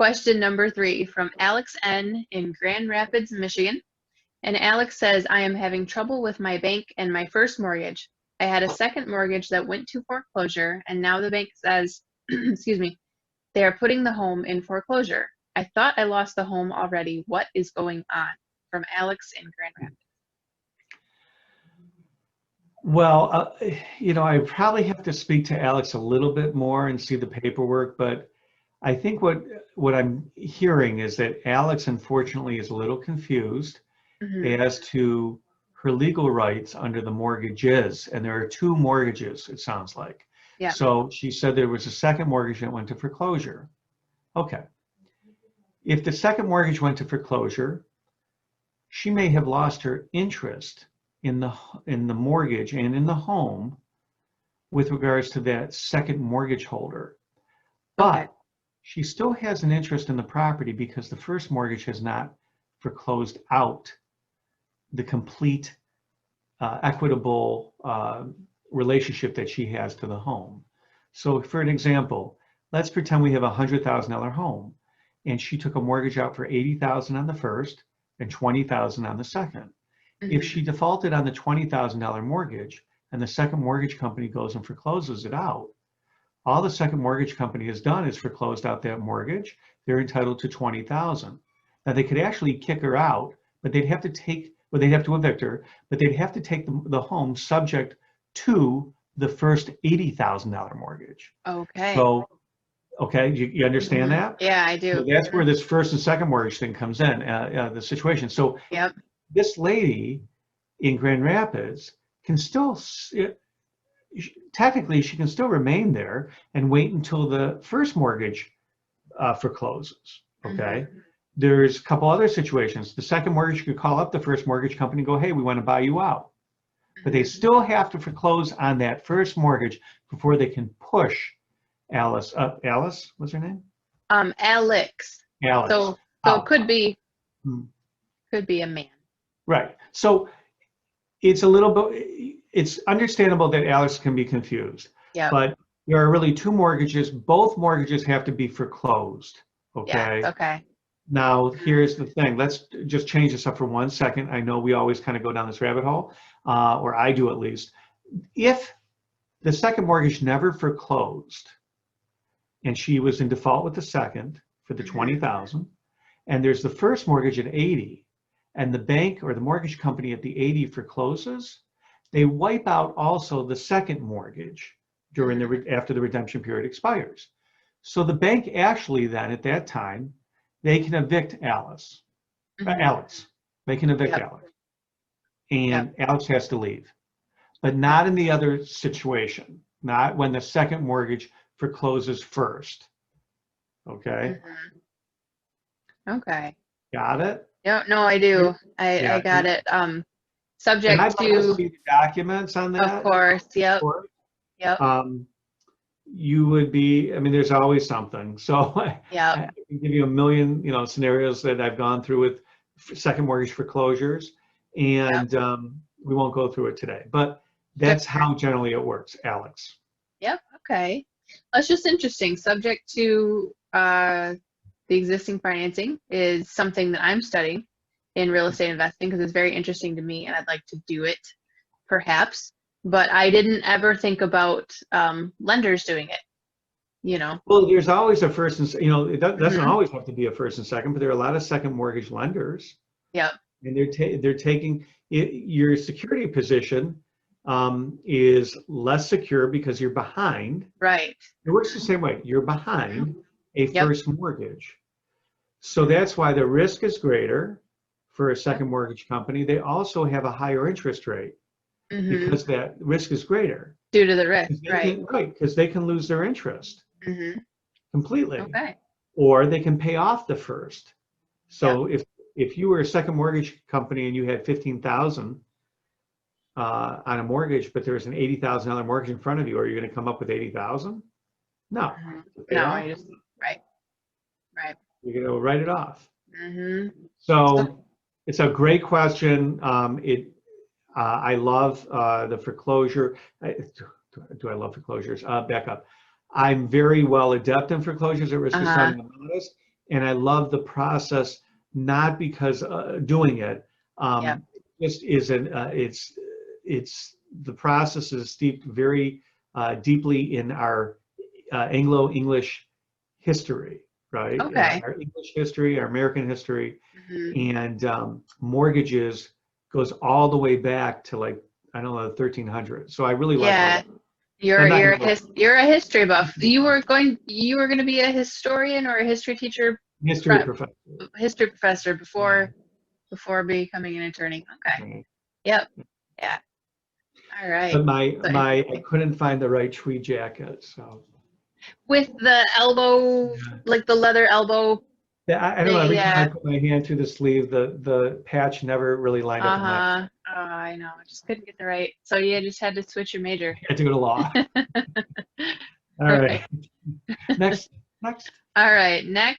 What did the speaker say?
Question number 3 from Alex N. in Grand Rapids, Michigan. And Alex says, I am having trouble with my bank and my first mortgage. I had a second mortgage that went to foreclosure, and now the bank says, excuse me, they are putting the home in foreclosure. I thought I lost the home already. What is going on? From Alex in Grand Rapids. Well, I probably have to speak to Alex a little bit more and see the paperwork, but I think what I'm hearing is that Alex, unfortunately, is a little confused as to her legal rights under the mortgages, and there are 2 mortgages, it sounds like. Yeah. So she said there was a second mortgage that went to foreclosure. Okay. If the second mortgage went to foreclosure, she may have lost her interest in the mortgage and in the home with regards to that second mortgage holder. But she still has an interest in the property because the first mortgage has not foreclosed out the complete equitable relationship that she has to the home. So for an example, let's pretend we have a $100,000 home and she took a mortgage out for $80,000 on the first and $20,000 on the second. If she defaulted on the $20,000 mortgage and the second mortgage company goes and forecloses it out, all the second mortgage company has done is foreclosed out that mortgage. They're entitled to $20,000. Now they could actually kick her out, but they'd have to evict her, but they'd have to take the home subject to the first $80,000 mortgage. Okay. So, okay, you understand that? Yeah, I do. So that's where this first and second mortgage thing comes in, the situation. So this lady in Grand Rapids can still, technically, she can still remain there and wait until the first mortgage forecloses, okay? There's a couple other situations. The second mortgage could call up the first mortgage company and go, hey, we want to buy you out. But they still have to foreclose on that first mortgage before they can push Alice up. Alice, what's her name? Alex. Alex. So it could be a man. Right. So it's it's understandable that Alex can be confused. Yeah. But there are really 2 mortgages. Both mortgages have to be foreclosed. Okay. Yeah. Okay. Now, here's the thing. Let's just change this up for 1 second. I know we always kind of go down this rabbit hole, or I do at least. If the second mortgage never foreclosed and she was in default with the second for the $20,000, and there's the first mortgage at 80, and the bank or the mortgage company at the 80 forecloses, they wipe out also the second mortgage after the redemption period expires. So the bank actually then at that time, they can evict Alex. They can evict Alex. And Alex has to leave. But not in the other situation, not when the second mortgage forecloses first. Okay? Okay. Got it? No, I do. I got it. Subject I'd like to to see the documents on that. Of course. Yep. You would be, I mean, there's always something. So I can give you a million, scenarios that I've gone through with second mortgage foreclosures, and we won't go through it today. But that's how generally it works, Alex. Yep. Okay. That's just interesting. Subject to the existing financing is something that I'm studying in real estate investing because it's very interesting to me, and I'd like to do it, perhaps. But I didn't ever think about lenders doing it, Well, there's always a first and, it doesn't always have to be a first and second, but there are a lot of second mortgage lenders. Yep. And they're taking your security position is less secure because you're behind. Right. It works the same way. You're behind a first mortgage. So that's why the risk is greater for a second mortgage company. They also have a higher interest rate. Because that risk is greater. Due to the risk, right. Right, because they can lose their interest completely. Okay. Or they can pay off the first. So if you were a second mortgage company and you had $15,000 on a mortgage, but there was an $80,000 mortgage in front of you, are you going to come up with $80,000? No. No, right. You're going to write it off. So it's a great question. I love the foreclosure. Do I love foreclosures? Back up. I'm very well adept in foreclosures at risk of sounding modest, and I love the process, not because doing it. Yep. Just is it's the process is steeped very deeply in our Anglo-English history, right? Okay. Our English history, our American history, Hmm. and mortgages goes all the way back to, like, I don't know, the 1300s. So I really like all Yeah. that. I'm not gonna go You're a history buff. You were going to be a historian or a history teacher, history pre- professor. history professor Yeah. before becoming an attorney. Okay. Right. Yep. Yeah. All right. But my So I couldn't find the right tweed jacket, so with the elbow, yeah. like the leather elbow Yeah, I don't know. thing, Every time I yeah. put my hand through the sleeve, the patch never really lined up with my. Uh-huh. Oh, I know. I just couldn't get the right. So you just had to switch your major. I had to go to law. All Right. right. Next. All right. Next.